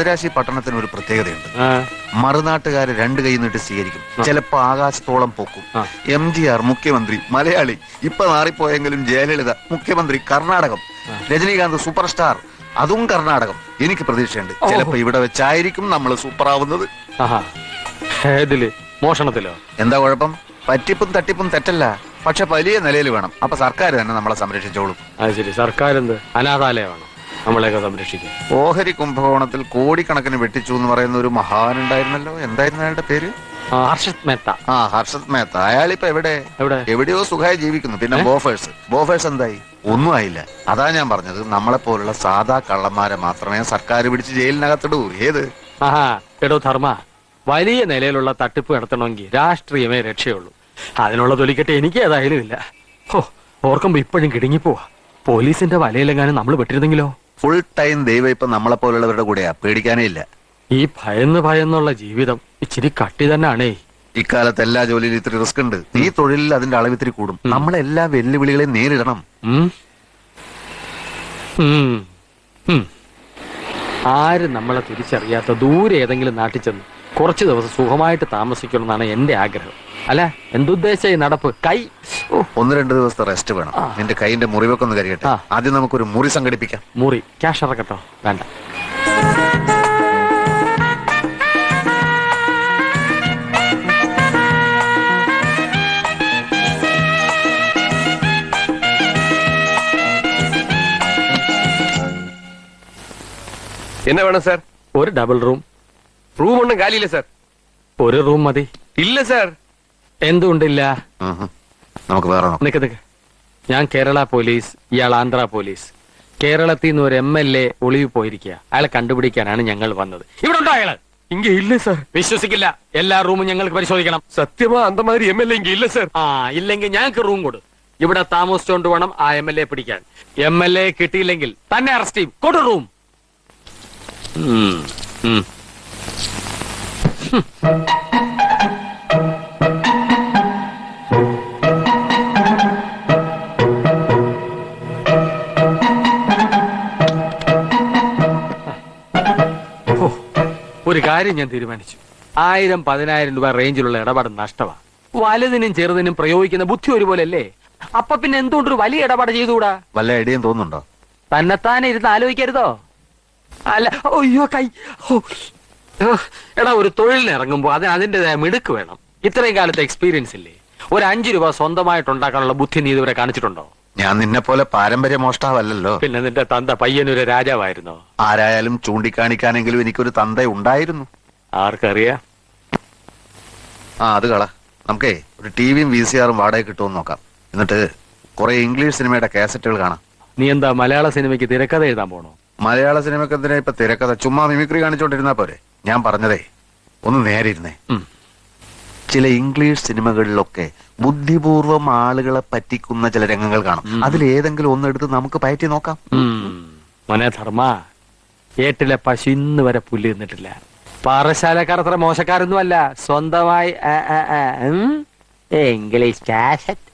മദിരാശി പട്ടണത്തിന് ഒരു പ്രത്യേകതയുണ്ട്. മറുനാട്ടുകാര് രണ്ട് കൈ നീട്ടി സ്വീകരിക്കും, ചിലപ്പോ ആകാശത്തോളം പൊക്കും. MGR മുഖ്യമന്ത്രി മലയാളി, ഇപ്പൊ മാറിപ്പോയെങ്കിലും ജയലളിത മുഖ്യമന്ത്രി കർണാടകം, രജനീകാന്ത് സൂപ്പർ സ്റ്റാർ അതും കർണാടകം. എനിക്ക് പ്രതീക്ഷയുണ്ട് ചിലപ്പോ ഇവിടെ വെച്ചായിരിക്കും നമ്മൾ സൂപ്പർ ആവുന്നത്. മോഷണത്തിലോ? എന്താ കുഴപ്പം? പറ്റിപ്പും തട്ടിപ്പും തെറ്റല്ല, പക്ഷെ വലിയ നിലയിൽ വേണം. അപ്പൊ സർക്കാർ തന്നെ നമ്മളെ സംരക്ഷിച്ചോളും. അത് ശരി, സർക്കാർ എന്ത് അനാഥാലയമാണ് നമ്മളെയൊക്കെ സംരക്ഷിക്കും? ഓഹരി കുംഭകോണത്തിൽ കോടിക്കണക്കിന് വെട്ടിച്ചു എന്ന് പറയുന്ന ഒരു മഹാനുണ്ടായിരുന്നല്ലോ, എന്തായിരുന്നു അയാളുടെ പേര്? ഹർഷത് മേത്ത. ഹർഷത് മേത്ത. അയാളിപ്പോ എവിടെയോ സുഖമായി ജീവിക്കുന്നു. പിന്നെ ബോഫേഴ്സ് എന്തായി? ഒന്നും ആയില്ല. അതാ ഞാൻ പറഞ്ഞത്, നമ്മളെ പോലുള്ള സാധാ കള്ളന്മാരെ മാത്രമേ സർക്കാർ പിടിച്ച് ജയിലിനകത്തിടൂ. ഏത് എടോ ധർമ്മ, വലിയ നിലയിലുള്ള തട്ടിപ്പ് നടത്തണമെങ്കിൽ രാഷ്ട്രീയമേ രക്ഷയുള്ളൂ. അതിനുള്ള തൊലിക്കെട്ട് എനിക്ക് ഏതായാലും ഇല്ല. ഓർക്കുമ്പോ ഇപ്പോഴും കിടുങ്ങിപ്പോവാ. പോലീസിന്റെ വലയിലെങ്ങാനും നമ്മൾ പെട്ടിരുന്നെങ്കിലോ? ഫുൾ ടൈം ദൈവം ഇപ്പൊ നമ്മളെ പോലുള്ളവരുടെ കൂടെയാ, പേടിക്കാനേ ഇല്ല. ഈ ഭയന്നുള്ള ജീവിതം ഇച്ചിരി കട്ടി തന്നെയാണേ. ഇക്കാലത്ത് എല്ലാ ജോലിയിലും ഇത്തിരി റിസ്ക് ഉണ്ട്. ഈ തൊഴിലിൽ അതിന്റെ അളവ് ഇത്തിരി കൂടും. നമ്മളെല്ലാ വെല്ലുവിളികളെയും നേരിടണം. ആരും നമ്മളെ തിരിച്ചറിയാത്ത ദൂരെ ഏതെങ്കിലും നാട്ടിൽ ചെന്ന് കുറച്ചു ദിവസം സുഖമായിട്ട് താമസിക്കണമെന്നാണ് എന്റെ ആഗ്രഹം. അല്ല, എന്തുദ്ദേശ നടപ്പ്? കൈ 1-2 ദിവസത്തെ റെസ്റ്റ് വേണം. നിന്റെ കൈന്റെ മുറിവൊക്കെ ഒന്ന് കരിയട്ടെ. ആദ്യം നമുക്കൊരു മുറി സംഘടിപ്പിക്കാം. മുറി ക്യാഷ് ഇറക്കട്ടോ? വേണ്ട. എന്നാ വേണം സാർ? ഒരു ഡബിൾ റൂം. റൂം ഒന്നും കാലിയില്ല സാർ. ഒരു റൂം മതി. ഇല്ല സാർ. എന്തുകൊണ്ടില്ല? നമുക്ക് വേറെ നിക്ക്. ഞാൻ കേരള പോലീസ്, ഇയാൾ ആന്ധ്ര പോലീസ്. കേരളത്തിൽ നിന്ന് ഒരു MLA ഒളിവ് പോയിരിക്കുക. അയാളെ കണ്ടുപിടിക്കാനാണ് ഞങ്ങൾ വന്നത്. ഇവിടെ ഉണ്ടോ അയാള്? ഇങ്ങ ഇല്ല സാർ. വിശ്വസിക്കില്ല. എല്ലാ റൂമും ഞങ്ങൾക്ക് പരിശോധിക്കണം. സത്യമാ അന്തമാതിരി MLA ഇങ്ങ ഇല്ല സാർ. ഇല്ലെങ്കിൽ ഞങ്ങൾക്ക് റൂം കൊടു. ഇവിടെ താമസിച്ചോണ്ട് വേണം ആ MLA പിടിക്കാൻ. MLA കിട്ടിയില്ലെങ്കിൽ തന്നെ അറസ്റ്റ് ചെയ്യും. കൊടു റൂം. ഒരു കാര്യം ഞാൻ തീരുമാനിച്ചു. 1000-10,000 രൂപ റേഞ്ചിലുള്ള ഇടപാട് നഷ്ടമാണ്. വലുതിനും ചെറുതിനും പ്രയോഗിക്കുന്ന ബുദ്ധി ഒരുപോലെ അല്ലേ? അപ്പൊ പിന്നെ എന്തുകൊണ്ടൊരു വലിയ ഇടപാട് ചെയ്തുകൂടാ? വല്ല ഐഡിയയും തോന്നുന്നുണ്ടോ? തന്നെത്താനെ ഇരുന്ന് ആലോചിക്കരുതോ? അല്ല, അയ്യോ കൈ. എടാ, ഒരു തൊഴിലിന് ഇറങ്ങുമ്പോ അതിന്റേതായ മിടുക്ക് വേണം. ഇത്രയും കാലത്തെ എക്സ്പീരിയൻസ് ഇല്ലേ? ഒരു 5 രൂപ സ്വന്തമായിട്ട് ഉണ്ടാക്കാനുള്ള ബുദ്ധി നീ ഇതുവരെ കാണിച്ചിട്ടുണ്ടോ? ഞാൻ നിന്നെ പോലെ പാരമ്പര്യ മോഷ്ടാവല്ലോ. പിന്നെ നിന്റെ തന്ത പയ്യനൊരു രാജാവായിരുന്നോ? ആരായാലും ചൂണ്ടിക്കാണിക്കാനെങ്കിലും എനിക്കൊരു തന്ത ഉണ്ടായിരുന്നു. ആർക്കറിയാ? അത് കള. നമുക്കേ ഒരു TVയും VCRും വാടക കിട്ടുമെന്ന് നോക്കാം. എന്നിട്ട് കുറെ ഇംഗ്ലീഷ് സിനിമയുടെ കാസറ്റുകൾ കാണാം. നീ എന്താ മലയാള സിനിമയ്ക്ക് തിരക്കഥ എഴുതാൻ പോണോ? മലയാള സിനിമയ്ക്ക് എന്തിനാ ഇപ്പൊ തിരക്കഥ? ചുമ്മാ മിമിക്രി കാണിച്ചോണ്ടിരുന്നാ പോരെ. ഞാൻ പറഞ്ഞതേ ഒന്ന് നേരെ ഇരുന്നേ. ചില ഇംഗ്ലീഷ് സിനിമകളിലൊക്കെ ബുദ്ധിപൂർവം ആളുകളെ പറ്റിക്കുന്ന ചില രംഗങ്ങൾ കാണും. അതിലേതെങ്കിലും ഒന്നെടുത്ത് നമുക്ക് പയറ്റി നോക്കാം. മോനെ ധർമ്മ, ഏട്ടിലെ പശു ഇന്ന് വരെ പുല്ല് തിന്നിട്ടില്ല. പാറശാലക്കാർ അത്ര മോശക്കാരൊന്നുമല്ല. സ്വന്തമായി English cassette.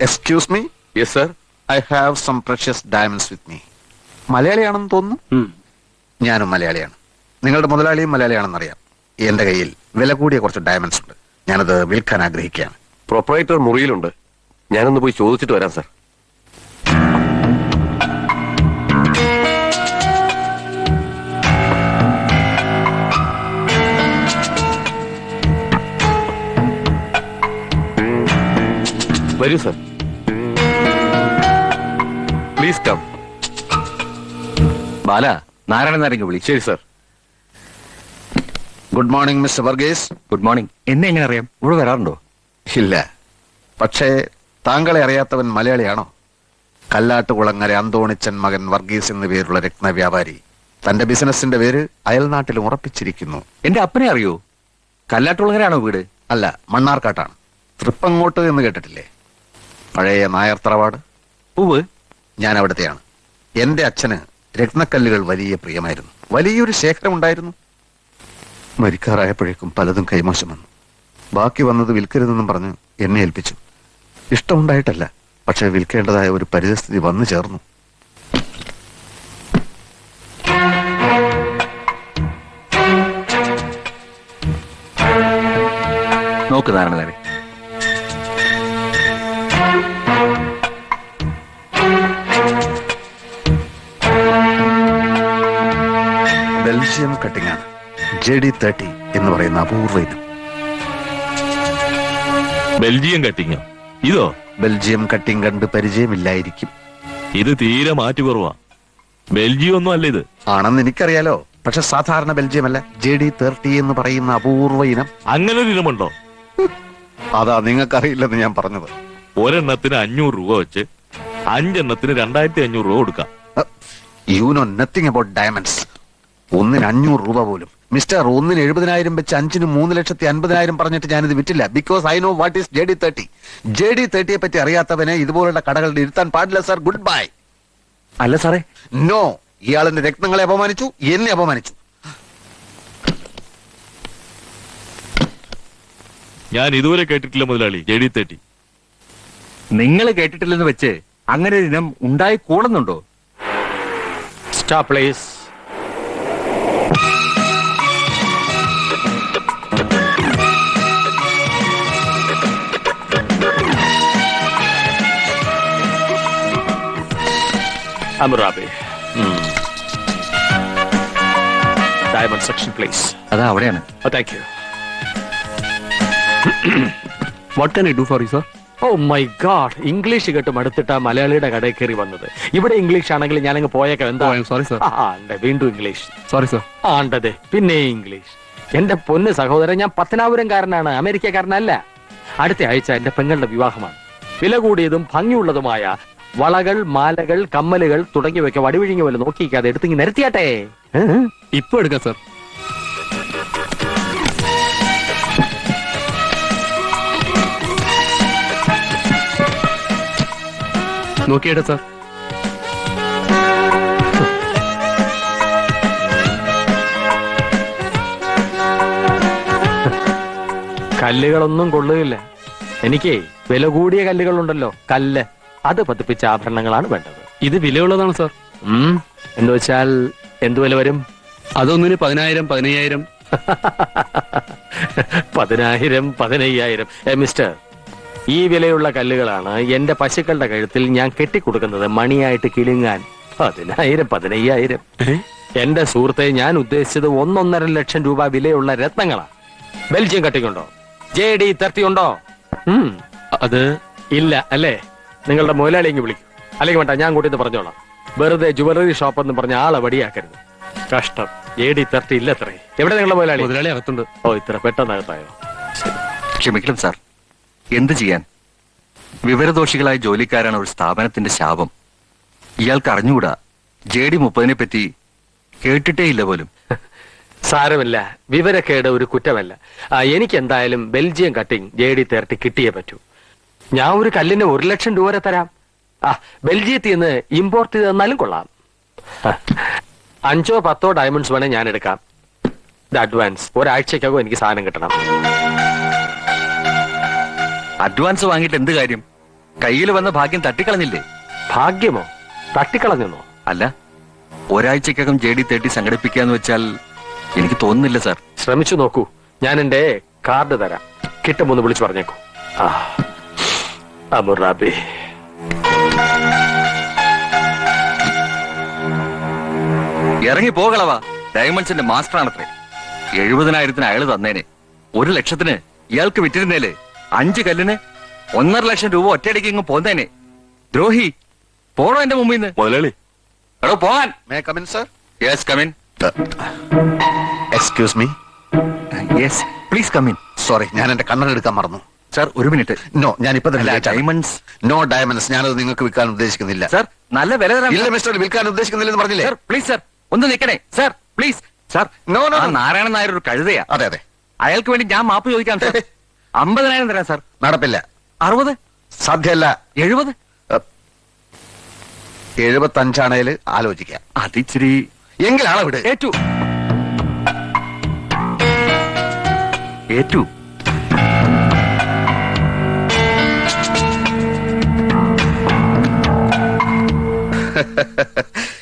Excuse me? Yes sir. I have some precious diamonds with me. മലയാളിയാണെന്ന് തോന്നുന്നു. ഞാനും മലയാളിയാണ്. നിങ്ങളുടെ മുതലാളിയും മലയാളിയാണെന്നറിയാം. എന്റെ കയ്യിൽ വില കൂടിയ കുറച്ച് ഡയമണ്ട്സ് ഉണ്ട്. ഞാനത് വിൽക്കാൻ ആഗ്രഹിക്കുകയാണ്. പ്രൊപ്പറേറ്റർ മുറിയിലുണ്ട്. ഞാനൊന്ന് പോയി ചോദിച്ചിട്ട് വരാം സാർ. വരൂ സാർ. Please come. ബാല, നാരായണനാരെങ്കിൽ വിളി. ശരി sir. Good morning mister Varghese. Good morning. എന്നെ എങ്ങനെ അറിയാം? ഇവിടെ വരാറുണ്ടോ? ഇല്ല, പക്ഷേ താങ്കളെ അറിയാത്തവൻ മലയാളിയാണോ? കല്ലാട്ടുകുളങ്ങര അന്തോണിച്ചൻ മകൻ വർഗീസ് എന്ന പേരുള്ള രത്നവ്യാപാരി തന്റെ ബിസിനസിന്റെ പേര് അയൽനാട്ടിലും ഉറപ്പിച്ചിരിക്കുന്നു. എന്റെ അപ്പനെ അറിയോ? കല്ലാട്ടുകുളങ്ങരയാണോ വീട്? അല്ല, മണ്ണാർക്കാട്ടാണ്. തൃപ്പങ്ങോട്ട് എന്ന് കേട്ടിട്ടില്ലേ? പഴയ നായർ തറവാട്. പൂവ്. ഞാൻ അവിടത്തെയാണ്. എന്റെ അച്ഛന് രത്നക്കല്ലുകൾ വലിയ പ്രിയമായിരുന്നു. വലിയൊരു ശേഖരം ഉണ്ടായിരുന്നു. മരിക്കാറായപ്പോഴേക്കും പലതും കൈമോശം വന്നു. ബാക്കി വന്നത് വിൽക്കരുതെന്നും പറഞ്ഞ് എന്നെ ഏൽപ്പിച്ചു. ഇഷ്ടമുണ്ടായിട്ടല്ല, പക്ഷെ വിൽക്കേണ്ടതായ ഒരു പരിതസ്ഥിതി വന്നു ചേർന്നു. നോക്ക് നാരായണനാരെ, ബെൽജിയം കട്ടിംഗ് ആണ്. JD30 എന്ന് പറയുന്ന അപൂർവ ഇനം. ബെൽജിയം കട്ടിങ്ങോ? ഇതോ? ബെൽജിയം കട്ടിംഗ് കണ്ട് പരിചയമില്ലായിരിക്കും. ഇത് തീരെ മാറ്റു കുറവാ. ബെൽജിയം ഒന്നും അല്ല ഇത്. ആണെന്ന് എനിക്കറിയാലോ, പക്ഷെ സാധാരണ ബെൽജിയം അല്ല. JD30 എന്ന് പറയുന്ന അപൂർവ ഇനം. അങ്ങനെ ഒരു ഇനമുണ്ടോ? അതാ നിങ്ങൾക്കറിയില്ലെന്ന് ഞാൻ പറഞ്ഞത്. ഒരെണ്ണത്തിന് 500 രൂപ വെച്ച് 5 എണ്ണത്തിന് 2500 രൂപ കൊടുക്കാം. You know nothing about diamonds. ഒന്നിന് 500 രൂപ പോലും. മിസ്റ്റർ, ഒന്നിന് 70,000 വെച്ച് 5-ന് 3,50,000 പറഞ്ഞിട്ട് ഞാനിത് വിറ്റില്ല. Because I know what is JD30. JD30യെ പറ്റി അറിയാത്തവനെ ഇതുപോലുള്ള കടകളിൽ ഇരുത്താൻ പാടില്ല സാർ. Good bye. അല്ല സാറേ, നോ, ഇയാളെന്റെ രത്നങ്ങളെ അപമാനിച്ചു, എന്നെ അപമാനിച്ചു. ഞാൻ ഇതുവരെ കേട്ടിട്ടില്ല മുതലാളി JD30. നിങ്ങൾ കേട്ടിട്ടില്ലെന്ന് വെച്ച് അങ്ങനെ ഒരു ഇനം ഉണ്ടായി കൂടുന്നുണ്ടോ? Stop please. Hammurabi. Diamond section, please. അതാ അവിടെയാണ്. Oh, thank you. What can I do for you, sir? Oh my God. English കേട്ട് മടുത്തിട്ടാ മലയാളിയുടെ കടയിൽ കയറി വന്നത്. ഇവിടെ ഇംഗ്ലീഷ് ആണെങ്കിൽ ഞാനങ്ങ് പോയേക്കാം. എന്താ? Oh, I'm sorry, sir. വീണ്ടും ഇംഗ്ലീഷ്. Sorry, sir. ആണ്ടത് പിന്നെ ഇംഗ്ലീഷ്. എന്റെ പൊന്ന് സഹോദരൻ, ഞാൻ പത്തനാപുരംകാരനാണ്, അമേരിക്കക്കാരനല്ല. അടുത്ത ആഴ്ച എന്റെ പെങ്ങളുടെ വിവാഹമാണ്. വില കൂടിയതും ഭംഗിയുള്ളതുമായ വളകൾ, മാലകൾ, കമ്മലുകൾ തുടങ്ങിയവയ്ക്ക് വടിവിഴിഞ്ഞ പോലെ നോക്കിക്കാതെ എടുത്തിങ്ങി നിരത്തിയാട്ടെ. ഇപ്പൊ എടുക്കാം, സർ. നോക്കിയേട്ടെ, സർ. കല്ലുകളൊന്നും കൊള്ളുകയില്ല. എനിക്ക് വില കൂടിയ കല്ലുകളുണ്ടല്ലോ, കല്ല്, അത് പതിപ്പിച്ച ആഭരണങ്ങളാണ് വേണ്ടത്. ഇത് വിലയുള്ളതാണ്, സർ. എന്ന് വെച്ചാൽ എന്തു വില വരും? അതൊന്നിന് 10,000, 15,000. 10,000, 15,000. മിസ്റ്റർ, ഈ വിലയുള്ള കല്ലുകളാണ് എന്റെ പശുക്കളുടെ കഴുത്തിൽ ഞാൻ കെട്ടിക്കൊടുക്കുന്നത് മണിയായിട്ട് കിലുങ്ങാൻ. 10,000, 15,000. എന്റെ സുഹൃത്തെ, ഞാൻ ഉദ്ദേശിച്ചത് 1.5 ലക്ഷം രൂപ വിലയുള്ള രത്നങ്ങളാ. ബെൽജിയം കട്ടിങ്ങുണ്ടോ? JD30 ഉണ്ടോ? അത് ഇല്ല അല്ലേ? നിങ്ങളുടെ മുതലാളി ഇങ്ങ് വിളിക്കും. അല്ലെങ്കിൽ വേണ്ട, ഞാൻ കൂട്ടിന്ന് പറഞ്ഞോളാം. വെറുതെ ജുവലറി ഷോപ്പ് എന്ന് പറഞ്ഞ ആളെ വടിയാക്കരുത്. കഷ്ടം. JD30 ഇല്ല അത്രേ. എവിടെ നിങ്ങളുടെ മുതലാളി അകത്തുണ്ട്. ഓ, ഇത്ര പെട്ടെന്നകത്തായോ? ക്ഷമിക്കണം സാർ, എന്ത് ചെയ്യാൻ? വിവരദോഷികളായ ജോലിക്കാരാണ് ഒരു സ്ഥാപനത്തിന്റെ ശാപം. ഇയാൾക്ക് അറിഞ്ഞുകൂടാ. JD30 പറ്റി കേട്ടിട്ടേ ഇല്ല പോലും. സാരമില്ല, വിവരക്കേട് ഒരു കുറ്റമല്ല. എനിക്ക് എന്തായാലും ബെൽജിയം കട്ടിംഗ് JD30 കിട്ടിയേ പറ്റൂ. ഞാൻ ഒരു കല്ലിന് 1 ലക്ഷം രൂപ വരെ തരാം. ബെൽജിയത്തിൽ നിന്ന് ഇമ്പോർട്ട് ചെയ്ത് തന്നാലും കൊള്ളാം. 5 or 10 ഡയമണ്ട്സ് വേണേ ഞാൻ എടുക്കാം. അഡ്വാൻസ്. ഒരാഴ്ചക്കകം എനിക്ക് സാധനം കിട്ടണം. അഡ്വാൻസ് വാങ്ങിയിട്ട് എന്ത് കാര്യം? കയ്യിൽ വന്ന ഭാഗ്യം തട്ടിക്കളഞ്ഞില്ലേ? ഭാഗ്യമോ? തട്ടിക്കളഞ്ഞെന്നോ? അല്ല, ഒരാഴ്ചക്കകം JD30 സംഘടിപ്പിക്കാന്ന് വെച്ചാൽ എനിക്ക് തോന്നുന്നില്ല സാർ. ശ്രമിച്ചു നോക്കൂ. ഞാൻ എന്റെ കാർഡ് തരാം. കിട്ടുമോന്ന് വിളിച്ചു പറഞ്ഞേക്കൂ. അബുറാബി. ഇറങ്ങി പോകളവാ. ഡയമണ്ട്സിന്റെ മാസ്റ്റർ ആണത്രേ. 70,000 അയാള് തന്നേനെ. 1 ലക്ഷത്തിന് ഇയാൾക്ക് വിറ്റിരുന്നേലേ. 5 കല്ലിന് 1.5 ലക്ഷം രൂപ ഒറ്റയടിക്ക് ഇങ്ങ് പോന്നേനെ. ദ്രോഹി, പോണോ എന്റെ മുമ്പിൽ നിന്ന്? മുതലാളി, എടോ പോകാൻ. May come in sir? Yes come in. Excuse me. Yes please come in. Sorry, ഞാൻ എന്റെ കണ്ണട എടുക്കാൻ മറന്നു. സാർ ഒരു മിനിറ്റ്. നോ, ഞാൻ ഇപ്പൊ തന്നെ ഡയമണ്ട്സ്. No diamonds. ഞാനത് നിങ്ങൾക്ക് വിൽക്കാൻ ഉദ്ദേശിക്കുന്നില്ല. സാർ നല്ല വില തരാം. ഇല്ല മിസ്റ്റർ, വിൽക്കാൻ ഉദ്ദേശിക്കുന്നില്ലെന്ന് പറഞ്ഞില്ലേ? സാർ പ്ലീസ് സാർ ഒന്ന് നിൽക്കണേ. Sir please. Sir no no. ആ നാരായണൻ നായർ ഒരു കഴുതയാ. അതെ അതെ, അയാൾക്ക് വേണ്ടി ഞാൻ മാപ്പ് ചോദിക്കാം സാർ. 50,000 തരാം സാർ. നടപ്പില്ല. 60, സാധ്യമല്ല. 70. 75 ആലോചിക്കാം. അതിച്ചിരി എങ്കിൽ ആളെ വിട്. ഏറ്റു ഏറ്റു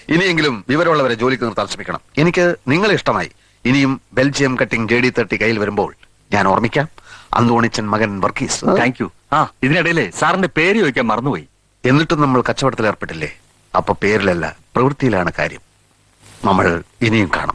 ഇനിയെങ്കിലും വിവരമുള്ളവരെ ജോലിക്ക് നിർത്താൻ ശ്രമിക്കണം. എനിക്ക് നിങ്ങളെ ഇഷ്ടമായി. ഇനിയും ബെൽജിയം കട്ടിംഗ് JD30 കയ്യിൽ വരുമ്പോൾ ഞാൻ ഓർമ്മിക്കാം, അന്തോണിച്ചൻ മകൻ വർഗീസ്. Thank you. ആ ഇതിനിടയില് സാറിന്റെ പേര് ചോദിക്കാൻ മറന്നുപോയി. എന്നിട്ടും നമ്മൾ കച്ചവടത്തിൽ ഏർപ്പെട്ടില്ലേ? അപ്പൊ പേരിലല്ല, പ്രവൃത്തിയിലാണ് കാര്യം. നമ്മൾ ഇനിയും കാണും.